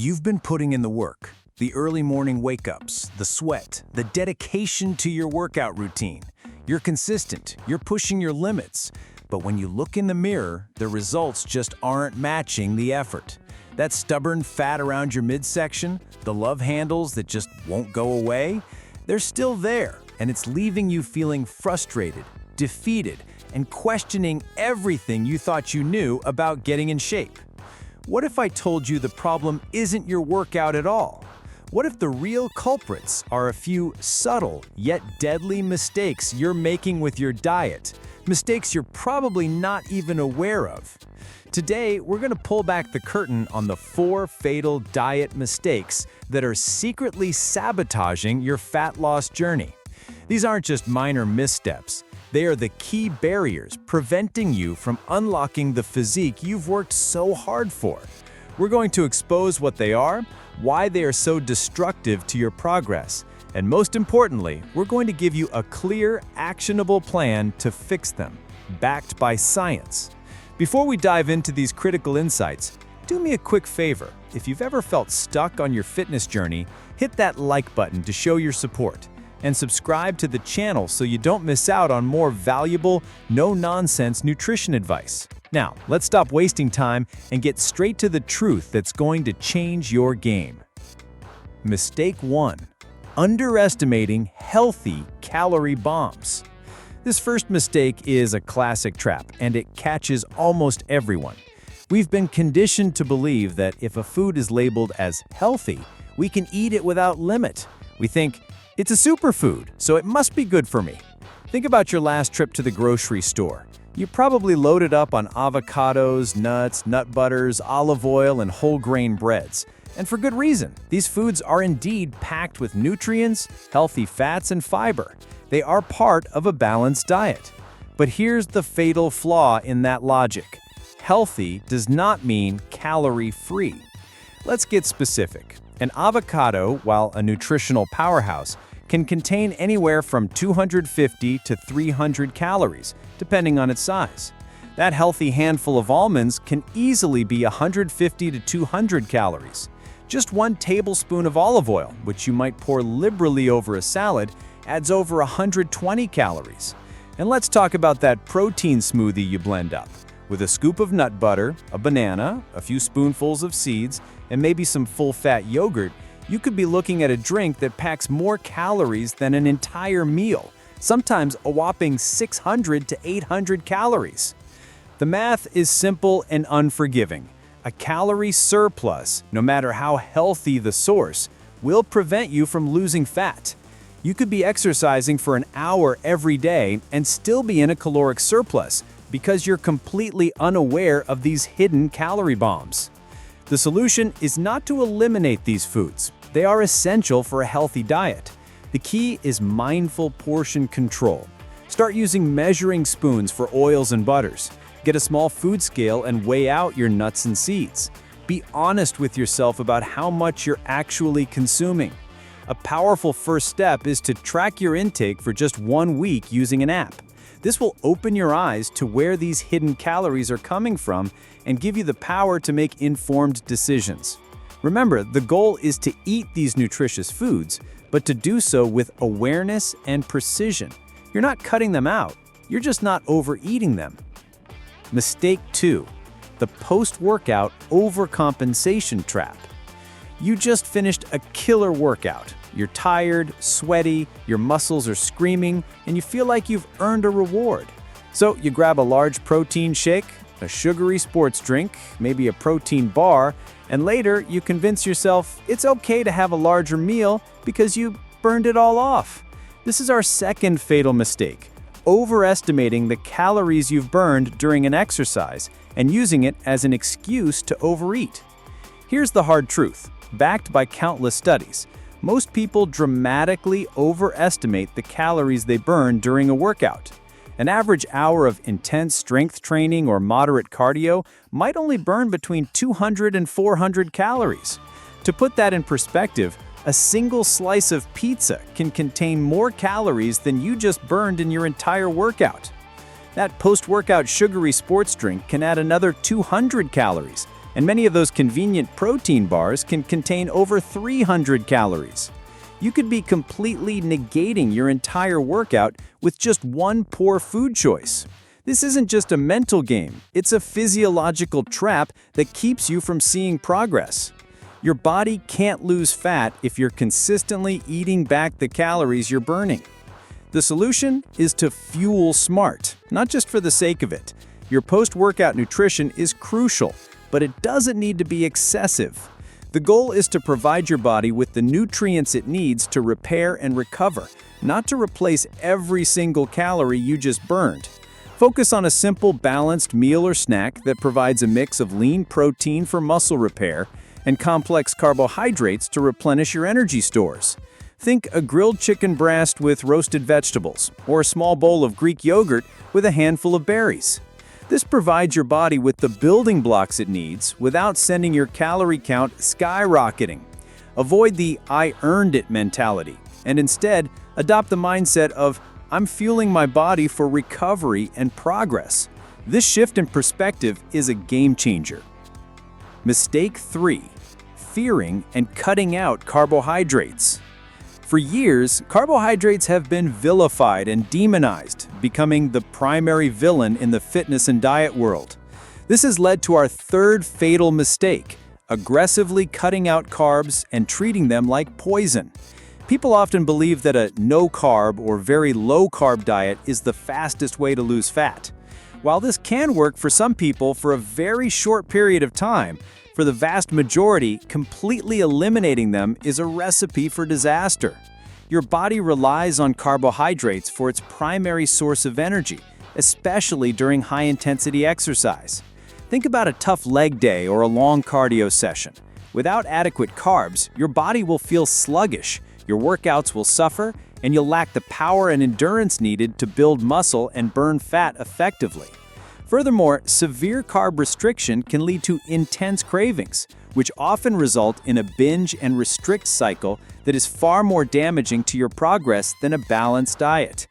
You've been putting in the work, the early morning wake-ups, the sweat, the dedication to your workout routine. You're consistent, you're pushing your limits, but when you look in the mirror, the results just aren't matching the effort. That stubborn fat around your midsection, the love handles that just won't go away, they're still there, and it's leaving you feeling frustrated, defeated, and questioning everything you thought you knew about getting in shape. What if I told you the problem isn't your workout at all? What if the real culprits are a few subtle yet deadly mistakes you're making with your diet? Mistakes you're probably not even aware of. Today, we're going to pull back the curtain on the 4 fatal diet mistakes that are secretly sabotaging your fat loss journey. These aren't just minor missteps. They are the key barriers preventing you from unlocking the physique you've worked so hard for. We're going to expose what they are, why they are so destructive to your progress, and most importantly, we're going to give you a clear, actionable plan to fix them, backed by science. Before we dive into these critical insights, do me a quick favor. If you've ever felt stuck on your fitness journey, hit that like button to show your support. And subscribe to the channel so you don't miss out on more valuable, no-nonsense nutrition advice. Now, let's stop wasting time and get straight to the truth that's going to change your game. Mistake 1. Underestimating healthy calorie bombs. This first mistake is a classic trap, and it catches almost everyone. We've been conditioned to believe that if a food is labeled as healthy, we can eat it without limit. We think, it's a superfood, so it must be good for me. Think about your last trip to the grocery store. You probably loaded up on avocados, nuts, nut butters, olive oil, and whole grain breads. And for good reason. These foods are indeed packed with nutrients, healthy fats, and fiber. They are part of a balanced diet. But here's the fatal flaw in that logic. Healthy does not mean calorie-free. Let's get specific. An avocado, while a nutritional powerhouse, can contain anywhere from 250 to 300 calories, depending on its size. That healthy handful of almonds can easily be 150 to 200 calories. Just 1 tablespoon of olive oil, which you might pour liberally over a salad, adds over 120 calories. And let's talk about that protein smoothie you blend up. With a scoop of nut butter, a banana, a few spoonfuls of seeds, and maybe some full-fat yogurt, you could be looking at a drink that packs more calories than an entire meal, sometimes a whopping 600 to 800 calories. The math is simple and unforgiving. A calorie surplus, no matter how healthy the source, will prevent you from losing fat. You could be exercising for an hour every day and still be in a caloric surplus because you're completely unaware of these hidden calorie bombs. The solution is not to eliminate these foods. They are essential for a healthy diet. The key is mindful portion control. Start using measuring spoons for oils and butters. Get a small food scale and weigh out your nuts and seeds. Be honest with yourself about how much you're actually consuming. A powerful first step is to track your intake for just 1 week using an app. This will open your eyes to where these hidden calories are coming from and give you the power to make informed decisions. Remember, the goal is to eat these nutritious foods, but to do so with awareness and precision. You're not cutting them out, you're just not overeating them. Mistake 2. The post-workout overcompensation trap. You just finished a killer workout. You're tired, sweaty, your muscles are screaming, and you feel like you've earned a reward. So you grab a large protein shake, a sugary sports drink, maybe a protein bar, and later you convince yourself it's okay to have a larger meal because you burned it all off. This is our second fatal mistake, overestimating the calories you've burned during an exercise and using it as an excuse to overeat. Here's the hard truth, backed by countless studies. Most people dramatically overestimate the calories they burn during a workout. An average hour of intense strength training or moderate cardio might only burn between 200 and 400 calories. To put that in perspective, a single slice of pizza can contain more calories than you just burned in your entire workout. That post-workout sugary sports drink can add another 200 calories, and many of those convenient protein bars can contain over 300 calories. You could be completely negating your entire workout with just one poor food choice. This isn't just a mental game, it's a physiological trap that keeps you from seeing progress. Your body can't lose fat if you're consistently eating back the calories you're burning. The solution is to fuel smart, not just for the sake of it. Your post-workout nutrition is crucial, but it doesn't need to be excessive. The goal is to provide your body with the nutrients it needs to repair and recover, not to replace every single calorie you just burned. Focus on a simple, balanced meal or snack that provides a mix of lean protein for muscle repair and complex carbohydrates to replenish your energy stores. Think a grilled chicken breast with roasted vegetables, or a small bowl of Greek yogurt with a handful of berries. This provides your body with the building blocks it needs without sending your calorie count skyrocketing. Avoid the "I earned it" mentality, and instead adopt the mindset of "I'm fueling my body for recovery and progress." This shift in perspective is a game changer. Mistake 3: fearing and cutting out carbohydrates. For years, carbohydrates have been vilified and demonized, becoming the primary villain in the fitness and diet world. This has led to our third fatal mistake: aggressively cutting out carbs and treating them like poison. People often believe that a no-carb or very low-carb diet is the fastest way to lose fat. While this can work for some people for a very short period of time, for the vast majority, completely eliminating them is a recipe for disaster. Your body relies on carbohydrates for its primary source of energy, especially during high-intensity exercise. Think about a tough leg day or a long cardio session. Without adequate carbs, your body will feel sluggish, your workouts will suffer, and you'll lack the power and endurance needed to build muscle and burn fat effectively. Furthermore, severe carb restriction can lead to intense cravings, which often result in a binge and restrict cycle that is far more damaging to your progress than a balanced diet.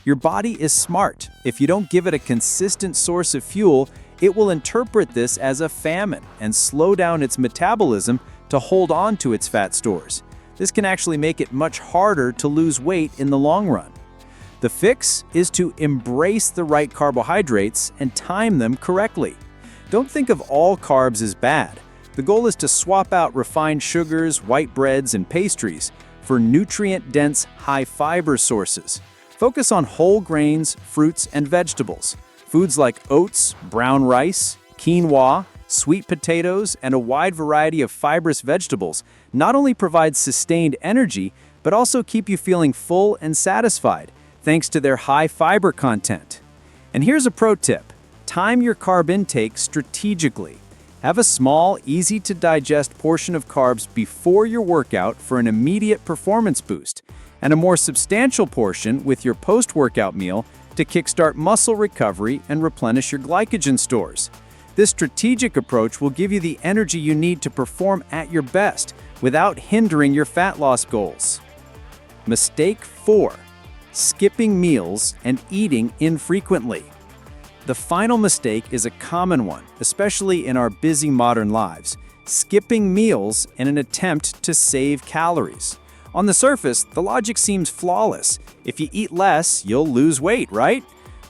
Your body is smart. If you don't give it a consistent source of fuel, it will interpret this as a famine and slow down its metabolism to hold on to its fat stores. This can actually make it much harder to lose weight in the long run. The fix is to embrace the right carbohydrates and time them correctly. Don't think of all carbs as bad. The goal is to swap out refined sugars, white breads, and pastries for nutrient-dense, high-fiber sources. Focus on whole grains, fruits, and vegetables. Foods like oats, brown rice, quinoa, sweet potatoes, and a wide variety of fibrous vegetables not only provide sustained energy, but also keep you feeling full and satisfied, thanks to their high fiber content. And here's a pro tip: time your carb intake strategically. Have a small, easy-to-digest portion of carbs before your workout for an immediate performance boost, and a more substantial portion with your post-workout meal to kickstart muscle recovery and replenish your glycogen stores. This strategic approach will give you the energy you need to perform at your best without hindering your fat loss goals. Mistake 4: skipping meals and eating infrequently. The final mistake is a common one, especially in our busy modern lives: skipping meals in an attempt to save calories. On the surface, the logic seems flawless. If you eat less, you'll lose weight, right?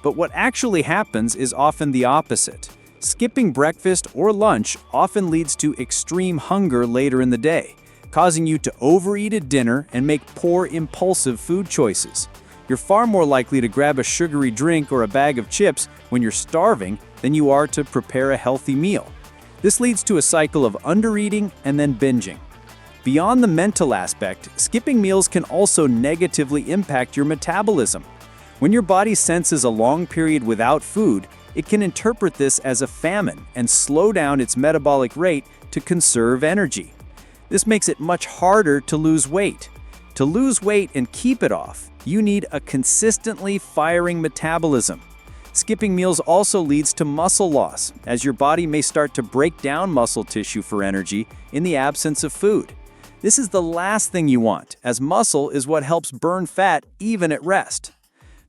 But what actually happens is often the opposite. Skipping breakfast or lunch often leads to extreme hunger later in the day, causing you to overeat at dinner and make poor, impulsive food choices. You're far more likely to grab a sugary drink or a bag of chips when you're starving than you are to prepare a healthy meal. This leads to a cycle of undereating and then binging. Beyond the mental aspect, skipping meals can also negatively impact your metabolism. When your body senses a long period without food, it can interpret this as a famine and slow down its metabolic rate to conserve energy. This makes it much harder to lose weight. To lose weight and keep it off, you need a consistently firing metabolism. Skipping meals also leads to muscle loss, as your body may start to break down muscle tissue for energy in the absence of food. This is the last thing you want, as muscle is what helps burn fat even at rest.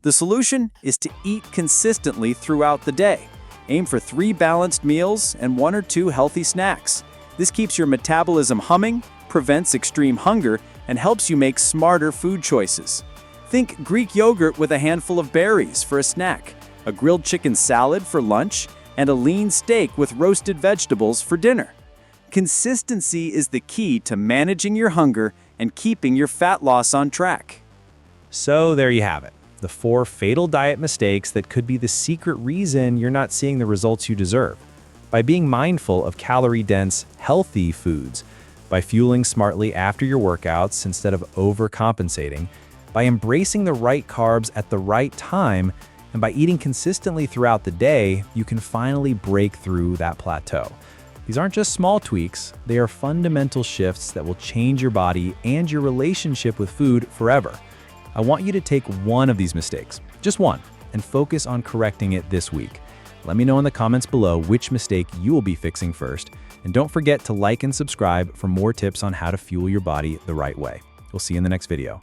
The solution is to eat consistently throughout the day. Aim for 3 balanced meals and 1 or 2 healthy snacks. This keeps your metabolism humming, prevents extreme hunger, and helps you make smarter food choices. Think Greek yogurt with a handful of berries for a snack, a grilled chicken salad for lunch, and a lean steak with roasted vegetables for dinner. Consistency is the key to managing your hunger and keeping your fat loss on track. So there you have it, the 4 fatal diet mistakes that could be the secret reason you're not seeing the results you deserve. By being mindful of calorie-dense, healthy foods, by fueling smartly after your workouts instead of overcompensating, by embracing the right carbs at the right time, and by eating consistently throughout the day, you can finally break through that plateau. These aren't just small tweaks, they are fundamental shifts that will change your body and your relationship with food forever. I want you to take one of these mistakes, just one, and focus on correcting it this week. Let me know in the comments below which mistake you will be fixing first, and don't forget to like and subscribe for more tips on how to fuel your body the right way. We'll see you in the next video.